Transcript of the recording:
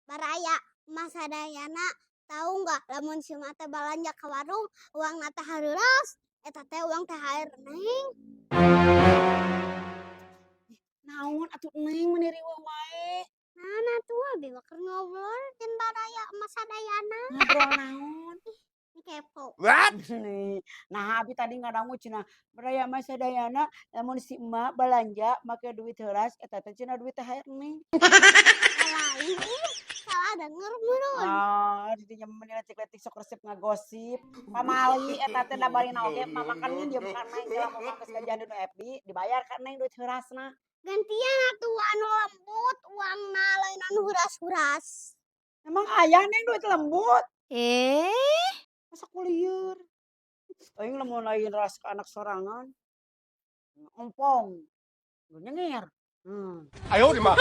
baraya masa dayana tahu nggak lamun si mata balanja ke warung uang nata haruras eta teh uang THR neng. Naon atuh neng meniriwa wae. Nah tuh abi keur ngobrol jeung baraya masa dayana. Ngobrol naon? Ini kepo. Nah abi tadi ngadangu cenah beraya mah sadayana lamun si emak balanja make duit heuras eta teh cenah duit THR neng. Lain salah denger meureun. Di dinya mah letik-letik sok resep ngagosip. Pamali eta teh da bari oge mamakan nya dieu kan neng geus lamun geus gajian di FB dibayar ka neng duit heurasna. Gantian atuh anu lembut uangna lain anu huras-huras. Emang aya neng duit lembut? Masa Lieur. Aing lamun lain ras ka anak sorangan. Ompong. Nyengir. Ayo di mah.